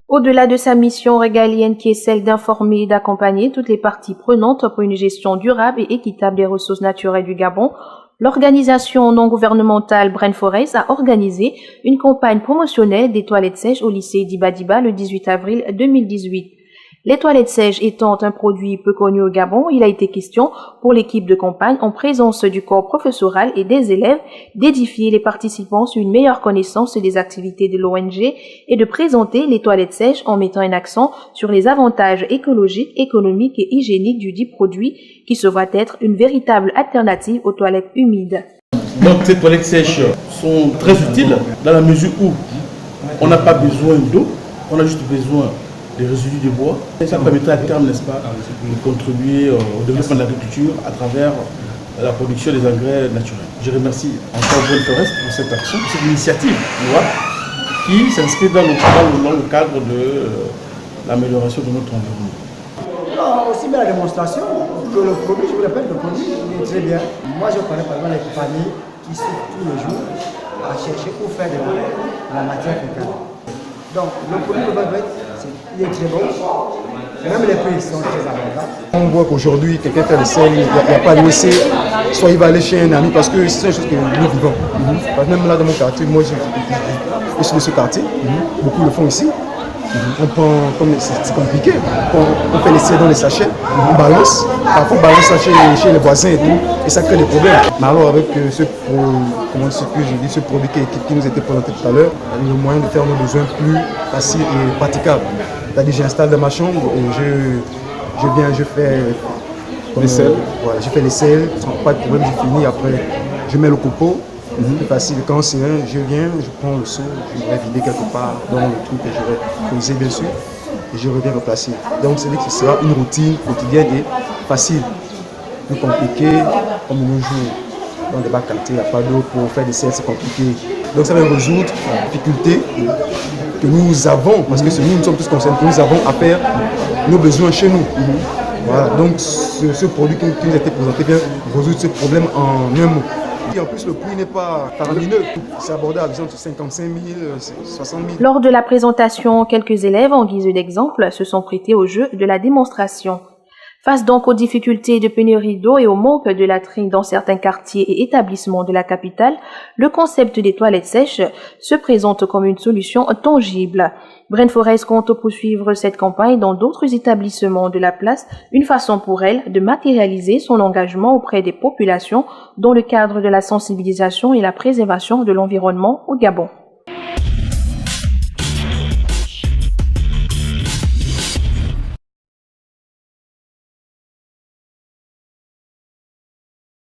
Au-delà de sa mission régalienne qui est celle d'informer et d'accompagner toutes les parties prenantes pour une gestion durable et équitable des ressources naturelles du Gabon, l'organisation non gouvernementale Brain Forest a organisé une campagne promotionnelle des toilettes sèches au lycée d'Ibadiba le 18 avril 2018. Les toilettes sèches étant un produit peu connu au Gabon, il a été question pour l'équipe de campagne, en présence du corps professoral et des élèves, d'édifier les participants sur une meilleure connaissance des activités de l'ONG et de présenter les toilettes sèches en mettant un accent sur les avantages écologiques, économiques et hygiéniques du dit produit qui se voit être une véritable alternative aux toilettes humides. Donc ces toilettes sèches sont très utiles dans la mesure où on n'a pas besoin d'eau, on a juste besoin des résidus de bois. Et ça permettrait à terme, n'est-ce pas, de contribuer au développement de l'agriculture à travers la production des engrais naturels. Je remercie encore Brain Forest pour cette action, pour cette initiative qui s'inscrit dans le cadre de l'amélioration de notre environnement. Aussi bien la démonstration que le produit, je vous répète, le produit est très bien. Moi je connais par exemple les familles qui sont tous les jours à chercher où faire de la matière fécale. Donc le produit de Brain Forest, il est très bon, même les prix sont très abordables. On voit qu'aujourd'hui, quelqu'un fait le sel, il n'y a pas de WC, soit il va aller chez un ami parce que c'est une chose que nous vivons. Même là dans mon quartier, moi je suis de ce quartier, beaucoup le font ici. On prend, comme c'est compliqué, on fait les sels dans les sachets, on balance, parfois on balance ça chez les voisins et tout, et ça crée des problèmes. Mais alors avec ce produit qui nous était présenté tout à l'heure, il y a le moyen de faire nos besoins plus faciles et praticables. C'est-à-dire j'installe dans ma chambre et je fais les sels. Voilà, je fais les sels, pas de problème, je finis, après je mets le copeau. C'est facile, quand c'est je viens, je prends le seau, je vais vider quelque part dans le truc que je vais poser bien sûr, et je reviens replacer. Donc c'est que ce sera une routine quotidienne et facile, plus compliqué comme nos jours. Dans des bacs quartiers, il n'y a pas d'eau pour faire des sels, c'est compliqué. Donc ça va résoudre la difficulté que nous avons, parce que nous sommes tous concernés, que nous avons à faire nos besoins chez nous. Voilà, donc ce produit qui nous a été présenté vient résoudre ce problème en un mot. Et en plus, le prix n'est pas faramineux. C'est abordable, disons, 55 000, 60 000. Lors de la présentation, quelques élèves, en guise d'exemple, se sont prêtés au jeu de la démonstration. Face donc aux difficultés de pénurie d'eau et au manque de latrines dans certains quartiers et établissements de la capitale, le concept des toilettes sèches se présente comme une solution tangible. Brain Forest compte poursuivre cette campagne dans d'autres établissements de la place, une façon pour elle de matérialiser son engagement auprès des populations dans le cadre de la sensibilisation et la préservation de l'environnement au Gabon.